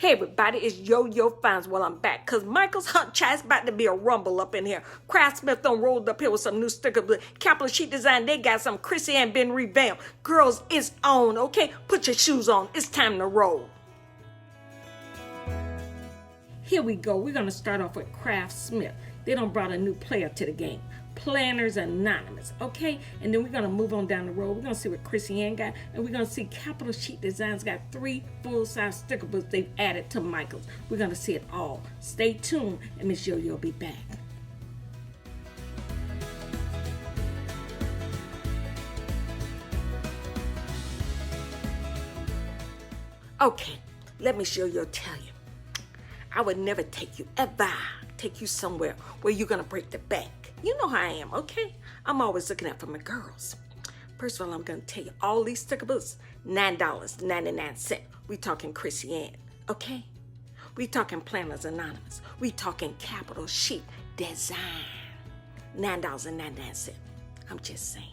Hey everybody, it's Yoyofinds. Well, I'm back because Michael's Hunt Chat's about to be a rumble up in here. Craftsmith done rolled up here with some new stickers. Capitol Chic Design, they got some Chrissy and been revamped. Girls, it's on, okay? Put your shoes on. It's time to roll. Here we go. We're going to start off with Craftsmith. They done brought a new player to the game. Planners Anonymous, okay? And then we're going to move on down the road. We're going to see what Chrissy Ann got. And we're going to see Capitol Chic Design's got 3 full-size sticker books they've added to Michael's. We're going to see it all. Stay tuned, and Miss Yo-Yo will be back. Okay, let Miss Yo-Yo tell you. I would never take you somewhere where you're going to break the bank. You know how I am, okay? I'm always looking out for my girls. First of all, I'm going to tell you, all these sticker books, $9.99. We talking Chrissy Ann, okay? We talking Planners Anonymous. We talking Capitol Chic Design. $9.99. I'm just saying,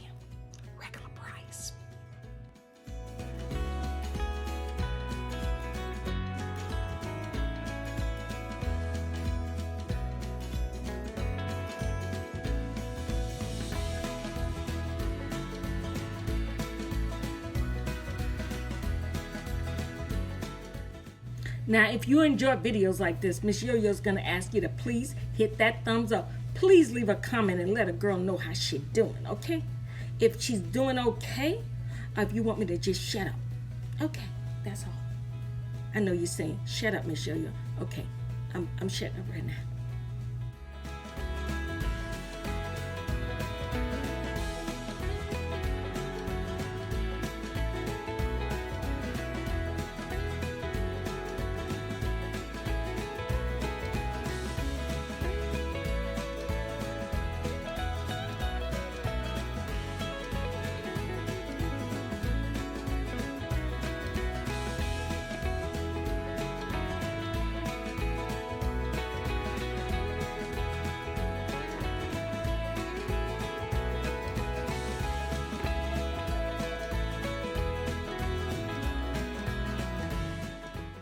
regular price. Now, if you enjoy videos like this, Miss Yo-Yo's going to ask you to please hit that thumbs up. Please leave a comment and let a girl know how she's doing, okay? If she's doing okay, or if you want me to just shut up. Okay, that's all. I know you're saying, shut up, Miss Yo-Yo. Okay, I'm shutting up right now.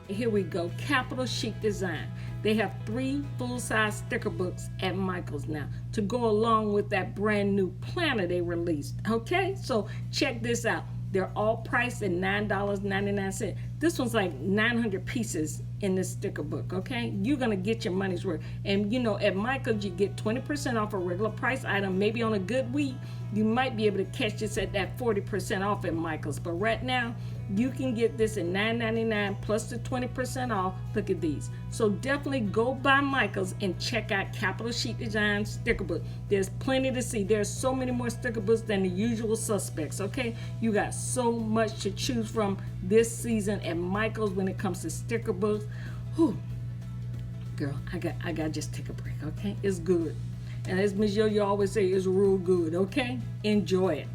Here we go, Capitol Chic Design. They have 3 full-size sticker books at Michael's now to go along with that brand new planner they released. Okay, so check this out. They're all priced at $9.99. This one's like 900 pieces in this sticker book, okay? You're gonna get your money's worth. And you know, at Michael's, you get 20% off a regular price item. Maybe on a good week, you might be able to catch this at that 40% off at Michael's. But right now, you can get this at $9.99 plus the 20% off. Look at these. So definitely go by Michael's and check out Capitol Chic Design sticker book. There's plenty to see. There's so many more sticker books than the usual suspects, okay? You got so much to choose from this season at Michael's when it comes to sticker books. Whew. Girl, I got to just take a break, okay? It's good. And as Ms. Yo-Yo always say, it's real good, okay? Enjoy it.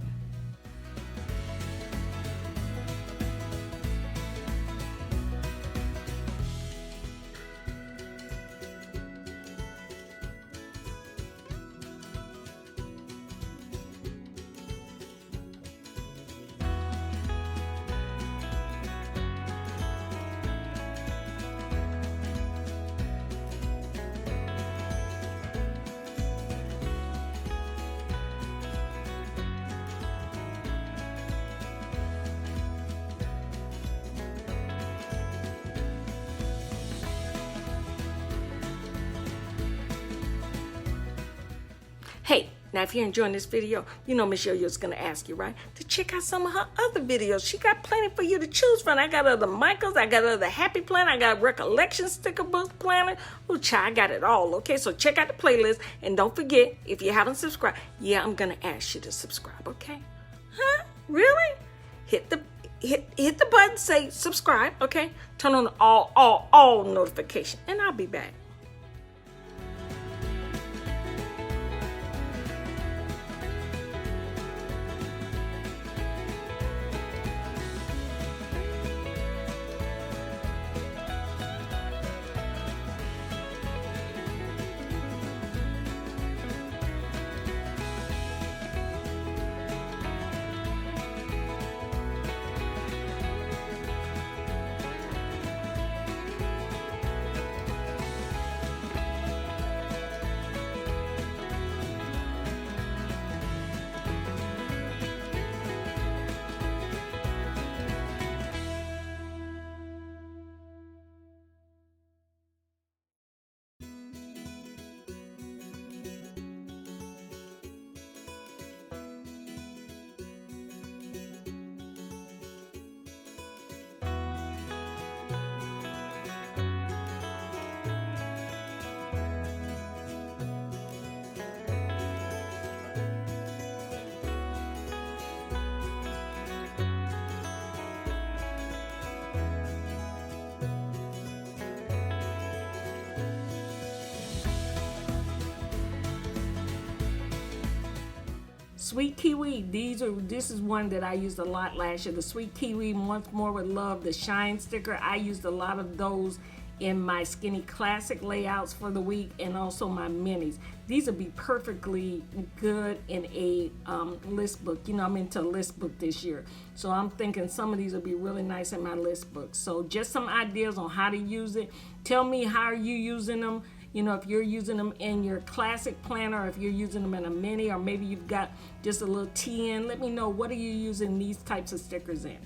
Hey, now if you're enjoying this video, you know Miss Yo-Yo's gonna ask you, right, to check out some of her other videos. She got plenty for you to choose from. I got other Michaels, I got other Happy Planner, I got Recollections sticker book planner. Oh, child, I got it all, okay? So check out the playlist, and don't forget, if you haven't subscribed, yeah, I'm gonna ask you to subscribe, okay? Huh? Really? Hit the button, say subscribe, okay? Turn on all notifications, and I'll be back. Sweet Kiwi, this is one that I used a lot last year. The Sweet Kiwi, Once More With Love, the Shine sticker. I used a lot of those in my Skinny Classic layouts for the week, and also my minis. These would be perfectly good in a list book. You know, I'm into a list book this year, so I'm thinking some of these will be really nice in my list book. So just some ideas on how to use it. Tell me, how are you using them? You know, if you're using them in your classic planner, or if you're using them in a mini, or maybe you've got just a little TN. Let me know, what are you using these types of stickers in?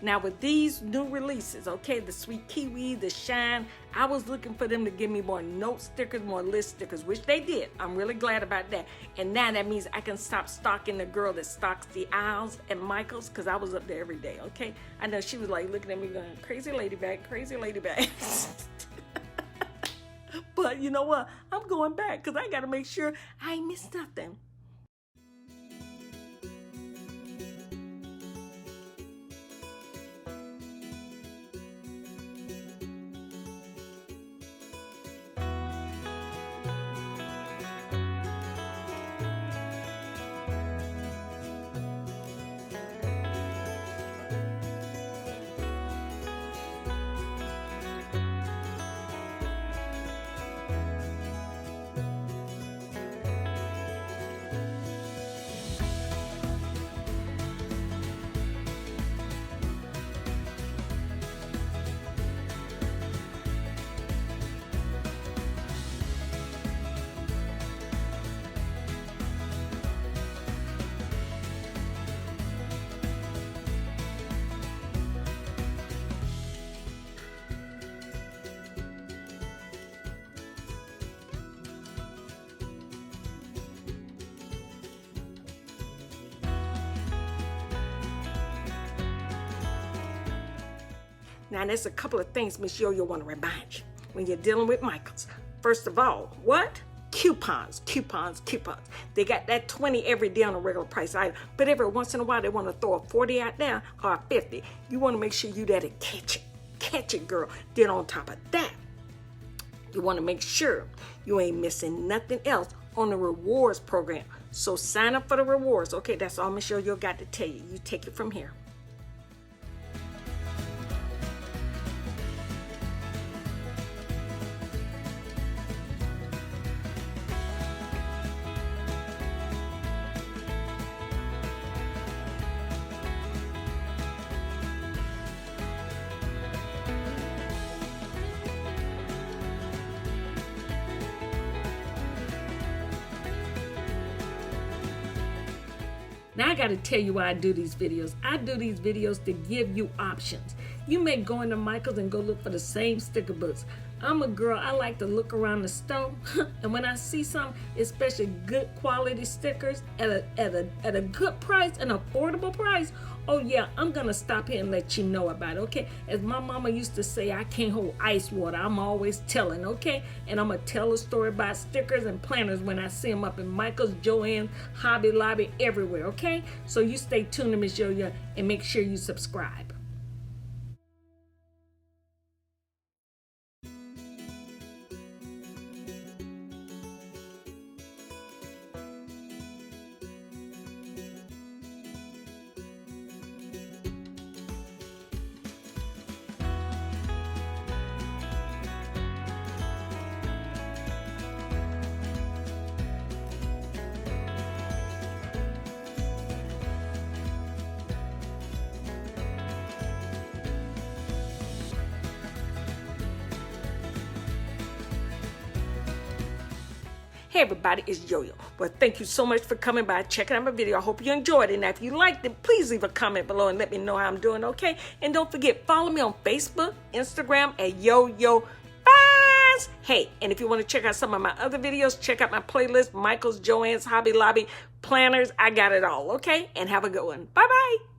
Now with these new releases, okay, the Sweet Kiwi, the Shine, I was looking for them to give me more note stickers, more list stickers, which they did. I'm really glad about that. And now that means I can stop stalking the girl that stocks the aisles at Michael's, because I was up there every day, okay? I know she was like looking at me going, crazy lady back, crazy lady back. But you know what? I'm going back because I got to make sure I ain't missed nothing. Now, there's a couple of things Miss Yo-Yo want to remind you when you're dealing with Michaels. First of all, what? Coupons, coupons, coupons. They got that 20 every day on a regular price item, but every once in a while they want to throw a 40 out there or a 50. You want to make sure you that catch it, girl. Then on top of that, you want to make sure you ain't missing nothing else on the rewards program. So sign up for the rewards. Okay, that's all Miss Yo-Yo got to tell you. You take it from here. Now I got to tell you why I do these videos. I do these videos to give you options. You may go into Michael's and go look for the same sticker books. I'm a girl, I like to look around the store, and when I see some, especially good quality stickers at a good price, an affordable price, oh yeah, I'm gonna stop here and let you know about it, okay? As my mama used to say, I can't hold ice water. I'm always telling, okay? And I'm gonna tell a story about stickers and planners when I see them up in Michael's, Joann's, Hobby Lobby, everywhere, okay? So you stay tuned to Miss Yo-Yo and make sure you subscribe. Hey everybody, it's Yo-Yo. Well, thank you so much for coming by, checking out my video. I hope you enjoyed it. Now, if you liked it, please leave a comment below and let me know how I'm doing, okay? And don't forget, follow me on Facebook, Instagram at Yoyofinds. Hey, and if you want to check out some of my other videos, check out my playlist, Michael's, Joann's, Hobby Lobby, Planners. I got it all, okay? And have a good one. Bye-bye.